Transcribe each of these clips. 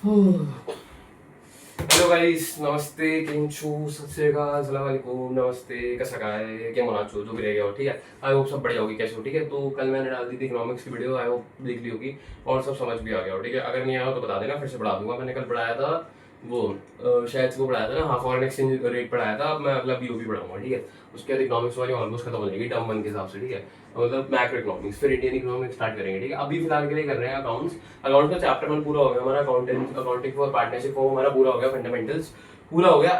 Hello guys, नमस्ते, केम छो, सत श्री अकाल, अस्सलाम वालेकुम, नमस्ते, कैसा है, क्या मना छो, जो भी रह गया हो, ठीक है। आई होप सब बढ़िया होगी, कैसे हो, ठीक है। तो कल मैंने डाल दी थी इकोनॉमिक्स की वीडियो, आई होप देख ली होगी और सब समझ भी आ गया हो, ठीक है। अगर नहीं आया हो तो बता देना, फिर से पढ़ा दूंगा। मैंने कल पढ़ाया था वो शायद से वो पढ़ाया था ना, हाँ, फॉरेन एक्सचेंज रेट पढ़ाया था। अब मैं अगला बीओबी पढ़ाऊंगा, ठीक है। उसके बाद इकोनॉमिक्स वाली ऑलमोस्ट खत्म हो जाएगी टर्म वन के हिसाब से, ठीक है। मतलब मैक्रो इकोनॉमिक्स, फिर इंडियन इकोनॉमिक्स स्टार्ट करेंगे, ठीक है। अभी फिलहाल के लिए कर रहे हैं अकाउंट्स। अकाउंट्स का चैप्टर 1 पूरा हो गया हमारा, अकाउंटिंग फॉर पार्टनरशिप, वो हमारा पूरा हो गया, फंडामेंटल्स पूरा हो गया।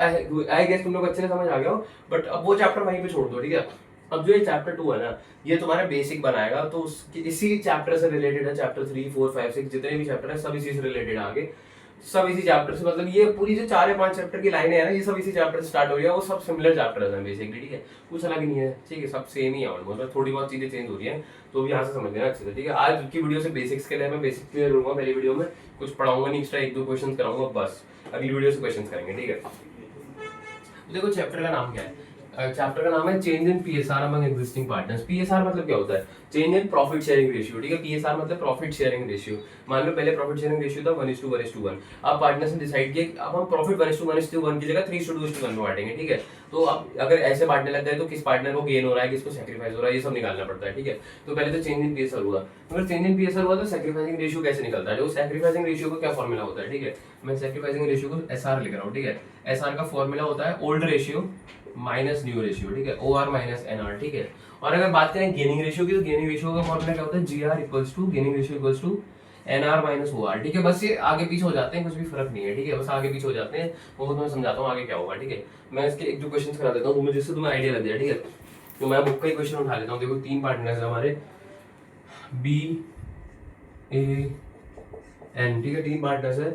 आई गेस तुम लोग अच्छे से समझ आ गया हो, बट अब वो चैप्टर वहीं पे छोड़ दो, ठीक है। अब जो ये चैप्टर 2 है ना, ये तुम्हारा बेसिक बनाएगा, तो इसी चैप्टर से रिलेटेड है। चैप्टर 3, 4, 5, 6 जितने भी चैप्टर है सब इसी से रिलेटेड आगे, सब इसी चैप्टर से। मतलब ये पूरी जो 4 या 5 चैप्टर की लाइनें है ना, ये सब इसी चैप्टर से स्टार्ट हो रही है। वो सब सिमिलर चैप्टर्स हैं बेसिकली, ठीक है। कुछ अलग नहीं है, ठीक है, सब सेम ही है ऑलमोस्ट, थोड़ी बहुत चीजें चेंज हो रही है, तो भी यहाँ से समझ लेना अच्छे से, ठीक है। आज की वीडियो से बेसिक्स के लिए मैं बेसिक क्लियर करूंगा। पहली वीडियो में कुछ पढ़ाऊंगा नहीं, एक्स्ट्रा 1-2 क्वेश्चन कराऊंगा बस। अगली वीडियो से क्वेश्चन करेंगे, ठीक है। देखो चैप्टर का नाम क्या है, चैप्टर का नाम है change in PSR among existing partners. PSR मतलब क्या होता है, change in profit sharing ratio, ठीक है। पीएसआर मतलब प्रॉफिट शेयरिंग रेशियो। मान लो पहले प्रॉफिट शेयरिंग रेशियो था 1:1:1। अब पार्टनर्स ने डिसाइड किया अब हम प्रॉफिट 1:1:1 की जगह 3:2:1 में बांटेंगे, ठीक है। तो अब अगर ऐसे बांटने लग गए तो किस पार्टनर को गेन हो रहा है, किसको सैक्रिफाइस हो रहा है, ये सब निकालना पड़ता है, ठीक है। तो पहले तो चेंज इन पीएसआर हुआ, अगर चेंज इन पीएसआर हुआ तो सैक्रिफाइसिंग रेशियो कैसे निकलता है। जो सैक्रिफाइसिंग रेशियो का क्या फॉर्मूला होता है, ठीक है। मैं सैक्रिफाइसिंग रेशियो को एसआर लिख रहा हूँ, ठीक है। एसआर का फॉर्मूला होता है old ratio minus new ratio, ठीक है, ओआर माइनस एनआर, ठीक है। और अगर बात करें गेनिंग रेशियो की, तो गेनिंग रेशियो का फॉर्मूला क्या होता है, GR equals to gaining ratio equals to NR minus OR, ठीक है। बस ये आगे पीछे हो जाते हैं, कुछ भी फर्क नहीं है, ठीक है। बस आगे पीछे हो जाते हैं, वो मैं समझाता हूँ आगे क्या होगा, ठीक है। मैं इसके एक दो क्वेश्चन करा देता हूँ जिससे तुम्हें आइडिया लग जाए, ठीक है। तो मैं बुक का ही क्वेश्चन उठा लेता हूँ। देखो 3 पार्टनर्स है हमारे, बी ए एन, ठीक है, 3 पार्टनर्स है।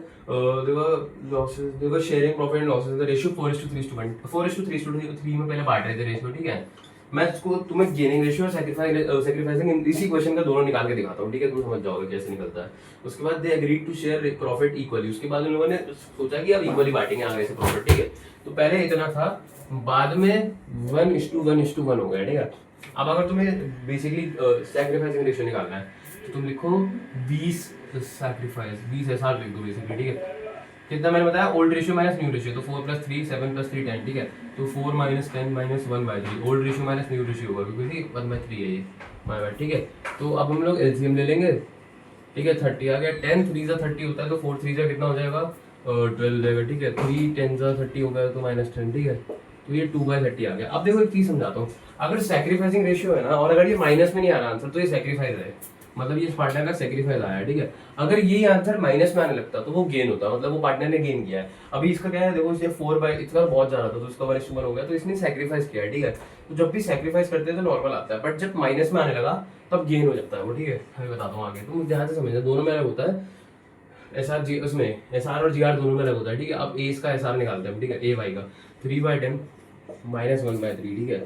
देखो लॉसेस, देखो शेयरिंग प्रॉफिट एंड लॉसेस का रेशियो 4:3:1, 4:3:3 में पहले बांट रहे थे रेशियो, ठीक है। मैं इसको तुम्हें गेनिंग रेशियो और सैक्रिफाइसिंग इसी क्वेश्चन का दोनों निकाल के दिखाता हूँ, ठीक है। तुम समझ जाओगे कैसे निकलता है। उसके बाद they agreed to share profit equally. उसके बाद उन लोगों ने सोचा कि अब इक्वली बांटेंगे आगे से प्रॉफिट, ठीक है। तो पहले इतना था, बाद में 1:1:1 हो गया, ठीक है। अब अगर तुम्हें बेसिकली सैक्रिफाइसिंग रेशियो निकालना है तो तुम लिखो 20 सैक्रिफाइस, 20 एसआर लिख दो बेसिकली, ठीक है। कितना मैंने बताया, old ratio minus new ratio, तो 4 + 3 7 + 3 10, ठीक है। तो 4 - 10 - 1/3, old ratio minus new ratio होगा क्योंकि 1/3 है ये, माय बैड, ठीक है। तो अब हम लोग एलसीएम ले लेंगे, ठीक है। 30 आ गया, 10 3 × 30 होता है, तो 4 3 कितना हो जाएगा, 12 हो जाएगा, ठीक है। 3 10 × 30 हो गया तो -10, ठीक है। तो ये 2/30 आ गया। अब देखो एक चीज समझाता हूँ, अगर सैक्रिफाइसिंग रेशियो है ना, और अगर ये माइनस में नहीं आ रहा आंसर, तो ये सैक्रिफाइस है, मतलब ये पार्टनर का सैक्रिफाइस आया है, ठीक है। अगर ये आंसर माइनस में आने लगता तो वो गेन होता, मतलब वो पार्टनर ने गेन किया है। अभी इसका क्या है, देखो इसने 4 इसका बहुत ज्यादा था तो इसका 1:1 हो गया, तो इसने सैक्रिफाइस किया है, ठीक है। तो जब भी सैक्रिफाइस करते हैं तो नॉर्मल आता है, बट जब माइनस में आने लगा तब गेन हो जाता है वो, ठीक है। मैं बताता हूँ आगे, तो ध्यान से समझना, दोनों में अलग होता है। एसआर जी उसमें एसआर और जीआर दोनों में अलग होता है, ठीक है। अब ए इसका एसआर निकालते हैं, ठीक है। ए वाई का 3/10 - 1/3, ठीक है।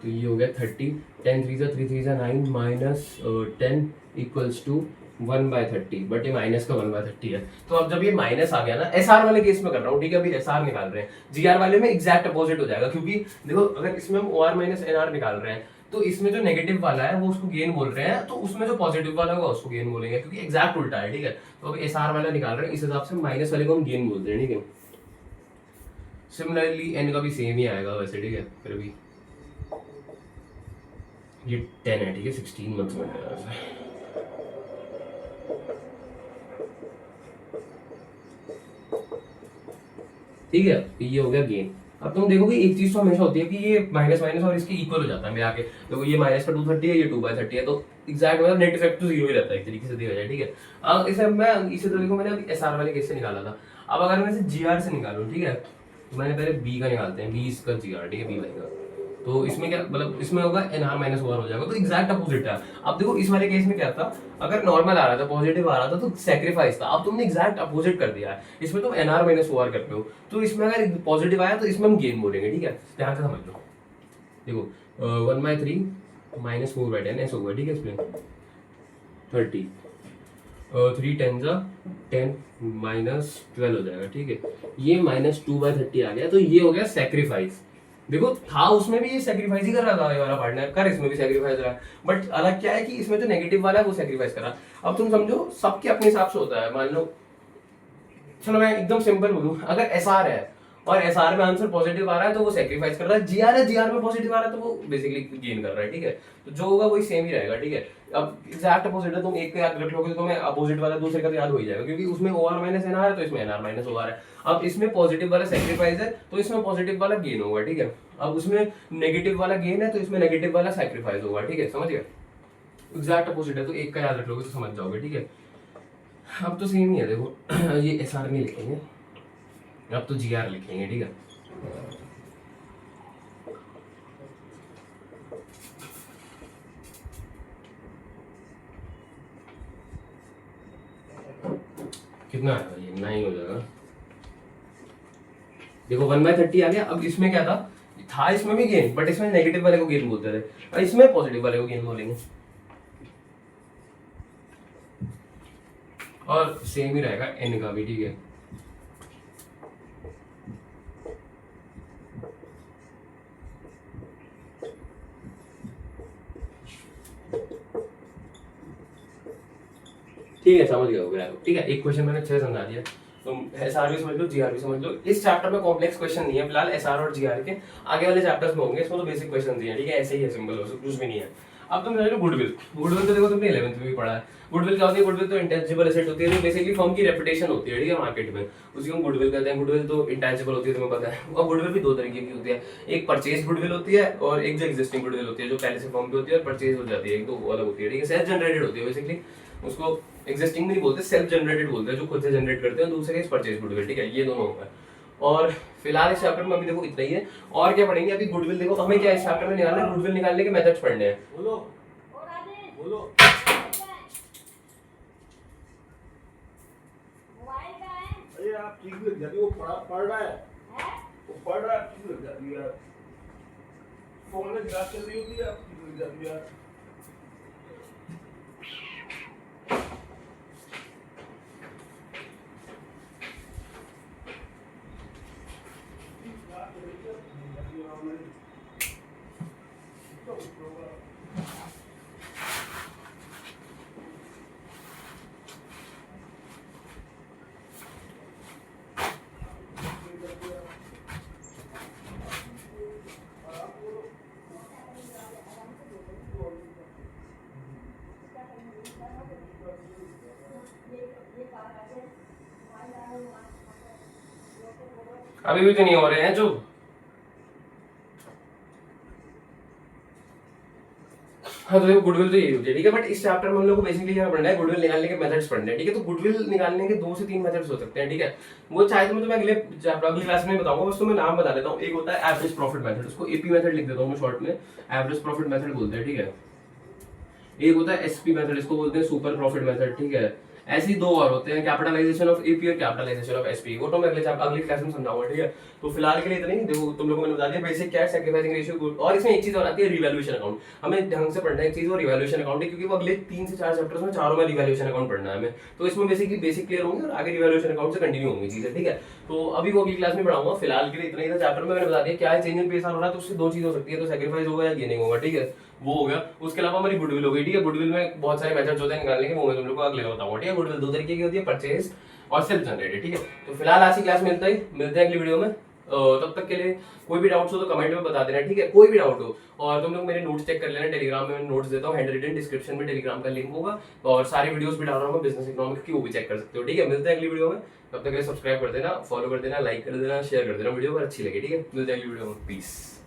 तो ये हो गया 30, 10 3 × 3 3 9 -10 = 1/30, बट ये माइनस का 1/30 है। तो अब जब ये माइनस आ गया ना, एसआर वाले केस में कर रहा हूँ, ठीक है। अभी एसआर निकाल रहे हैं, जीआर वाले में एग्जैक्ट अपोजिट हो जाएगा, क्योंकि देखो अगर इसमें हम ओआर माइनस एनआर निकाल रहे हैं तो इसमें जो नेगेटिव वाला है वो उसको गेन बोल रहे हैं, तो उसमें जो पॉजिटिव वाला होगा उसको गेन बोलेंगे, क्योंकि एग्जैक्ट उल्टा है, ठीक है। तो अब एसआर वाला निकाल रहे हैं, इस हिसाब से माइनस वाले को हम गेन बोलते हैं, ठीक है। सिमिलरली एन का भी सेम ही आएगा वैसे, ठीक है। फिर भी ये 10 है, ठीक है, 16 मत समझना, ठीक है। ये हो गया गेन। अब तुम देखोगे एक चीज तो हमेशा होती है कि ये माइनस माइनस और इसके इक्वल हो जाता है, मैं आके देखो ये माइनस का 230 है, ये 2/30 है, तो एग्जैक्ट मतलब नेट इफेक्ट तो 0 ही रहता है एक तरीके से देखा जाए, ठीक है। अब इसे मैं इसे तो देखो मैंने एसआर वाले केस से निकाला था। अब अगर मैं इसे जीआर से निकालूं, ठीक है, तो मैंने पहले बी का निकालते हैं, 20 का जीआर, ठीक है, बी वाई का। तो इसमें क्या मतलब, इसमें होगा एनआर माइनस ओआर हो जाएगा, तो एग्जैक्ट अपोजिट है। अब देखो इस वाले केस में क्या था, अगर नॉर्मल आ रहा था, पॉजिटिव आ रहा था तो सैक्रिफाइस था। अब तुमने एग्जैक्ट अपोजिट कर दिया है, इसमें तुम एनआर माइनस ओआर करते हो, तो इसमें अगर पॉजिटिव आया तो इसमें हम गेन बोलेंगे, ठीक है। ध्यान से समझ लो, देखो 1/3 - 4/10 ऐसा होगा, ठीक है। इसमें 30 3 10 10 -12 हो जाएगा, ठीक है। ये -2/30 आ गया, तो ये हो गया सैक्रिफाइस। देखो था उसमें भी ये सैक्रिफाइस ही कर रहा था, ये वाला पार्टनर कर इसमें भी सैक्रिफाइस रहा है, बट अलग क्या है कि इसमें जो नेगेटिव वाला है वो सैक्रिफाइस करा। अब तुम समझो सबके अपने हिसाब से होता है, मान लो चलो मैं एकदम सिंपल बोलूँ, अगर एसआर है और एसआर में आंसर पॉजिटिव आ रहा है तो वो सेक्रीफाइस कर रहा है, जीआर है, जीआर में पॉजिटिव आ रहा है तो वो बेसिकली गेन कर रहा है, ठीक है। तो जो होगा वही सेम ही रहेगा, ठीक है। अब एग्जैक्ट अपोजिट है, तुम एक को याद रख लोगे तो तुम्हें अपोजिट वाला दूसरे का तो याद हो ही जाएगा, क्योंकि उसमें ओआर माइनस एनआर है तो इसमें एनआर माइनस ओआर है। अब इसमें पॉजिटिव वाला सेक्रीफाइस है तो इसमें पॉजिटिव वाला गेन होगा, ठीक है। अब उसमें नेगेटिव वाला गेन है तो इसमें नेगेटिव वाला सेक्रीफाइस होगा, ठीक है, समझ गए। एग्जैक्ट अपोजिट है तो एक का याद रख लोगे तो समझ जाओगे, ठीक है। अब तो सेम ही है, देखो ये एसआर नहीं लिखेंगे, अब तो जीआर लिखेंगे, ठीक है। कितना है भाई, 9 हो जाएगा। देखो 1/30 आ गया। अब इसमें क्या था इसमें भी गेन, बट इसमें नेगेटिव वाले को गेन बोलते थे और इसमें पॉजिटिव वाले को गेन बोलेंगे, और सेम ही रहेगा एन का भी, ठीक है। ठीक है, समझ गए होगे, ठीक है। एक क्वेश्चन मैंने अच्छे से समझा दिया, तुम एसआर भी समझ लो, जीआर भी समझ लो। इस चैप्टर में कॉम्प्लेक्स क्वेश्चन नहीं है फिलहाल, एसआर और जीआर के आगे वाले चैप्टर्स में होंगे, इसमें तो बेसिक क्वेश्चन दिए हैं, ठीक है, ऐसे ही है, सिंपल कुछ भी नहीं है। अब तुम समझ लो गुडविल। गुडविल तो देखो तुमने 11th में भी पढ़ा है। गुडविल क्या होती है? गुडविल तो इंटेंजिबल एसेट होती है, जो बेसिकली फर्म की रेपुटेशन होती है, ठीक है, मार्केट में, उसी को गुडविल कहते हैं। गुडविल तो इंटेंजिबल होती है, तुम्हें पता है। और गुडविल भी दो तरीके की होती है, एक परचेज गुडविल होती है और एक जो एग्जिस्टिंग गुडविल होती है, जो पहले से फर्म की होती है और परचेज हो जाती है, एक दो अलग होती है, ठीक है। सेल्फ जनरेटेड होती है बेसिकली, उसको एग्जिस्टिंग नहीं बोलते, सेल्फ जनरेटेड बोलते हैं, जो खुद से जनरेट करते हैं। दूसरे केस परचेज गुडविल, ठीक है, ये दोनों होगा। और फिलहाल इस चैप्टर में अभी देखो इतना ही है। और क्या पढ़ेंगे अभी? गुडविल। देखो हमें क्या इस चैप्टर में निकालना है, गुडविल निकालने के मेथड्स पढ़ने हैं। बोलो बोलो। अरे आप ठीक लग जाती, वो पढ़ रहा है, वो पढ़ रहा है, ठीक लग जाती है यार। फोन में क्लास चल रही होती है, आप ठीक लग जाती है यार। अभी भी तो नहीं हो रहे हैं जो। हाँ तो देखो गुडविल तो यही होती है, ठीक है। बट इस चैप्टर में हम लोग को बेसिकली क्या पढ़ना है? गुडविल निकालने के मेथड्स पढ़ने हैं, ठीक है। तो गुडविल निकालने के 2 से 3 मेथड्स हो सकते हैं, ठीक है। वो चाहे तो मैं तुम्हें अगली क्लास में बताऊंगा, बस तुम्हें नाम बता देता हूँ। एक होता है एवरेज प्रॉफिट मेथड, उसको एपी मेथड लिख देता हूँ मैं शॉर्ट में, एवरेज प्रॉफिट मेथड बोलते हैं, ठीक है। एक होता है एसपी मेथड, इसको बोलते हैं सुपर प्रॉफिट मेथड, ठीक है। ऐसे ही 2 और होते हैं, कैपिटलाइजेशन ऑफ एपी और कैपिटलाइजेशन ऑफ एसपी, वो तो मैं अगली क्लास में समझाऊंगा, ठीक है। तो फिलहाल के लिए इतना ही। देखो तुम लोगों को मैंने बता दिया बेसिक क्या है, सैक्रिफाइसिंग रेशियो, गुड। और इसमें एक चीज और आती है, रिवैल्यूएशन अकाउंट। हमें ढंग से पढ़ना है एक चीज, वो रिवैल्यूएशन अकाउंट है, क्योंकि वो अगले 3 से 4 चैप्टर्स में चारों में रिवैल्यूएशन अकाउंट पढ़ना है हमें। तो इसमें बेसिकली बेसिक क्लियर होंगे और आगे रिवैल्यूएशन अकाउंट से कंटिन्यू होंगी चीजें, ठीक है। तो अभी वो अगली क्लास में पढ़ाऊंगा। फिलहाल के लिए इतना ही था। चैप्टर में मैंने बता दिया क्या है, चेंज इन पेस हो रहा है तो उससे 2 चीज हो सकती है, तो सैक्रिफाइस होगा या गेनिंग होगा, ठीक है, वो हो गया। उसके अलावा हमारी गुडविल हो गई, ठीक है। गुडविल में बहुत सारे मेथड्स होते हैं निकालने के, वो मैं तुम लोग को अगले में बताऊंगा, ठीक है। गुडविल 2 तरीके की होती है, परचेज और सेल्फ जनरेटेड, ठीक है। तो फिलहाल आज की क्लास मिलते हैं अगली वीडियो में। तब तक के लिए कोई भी डाउट्स हो तो कमेंट में बता देना, ठीक है, कोई भी डाउट हो। और तुम लोग मेरे नोट्स चेक कर लेना, टेलीग्राम में मैं नोट्स देता हूँ, हैंड रिटन, डिस्क्रिप्शन में टेलीग्राम का लिंक होगा, और सारी वीडियोस भी डाल रहा हूँ मैं बिजनेस इकोनॉमिक्स की, वो भी चेक कर सकते हो, ठीक है। मिलते हैं अगली वीडियो में, तब तक के लिए सब्सक्राइब कर देना, फॉलो कर देना, लाइक कर देना, शेयर कर देना वीडियो अगर अच्छी लगे, ठीक है। मिलते हैं अगली वीडियो में, पीस।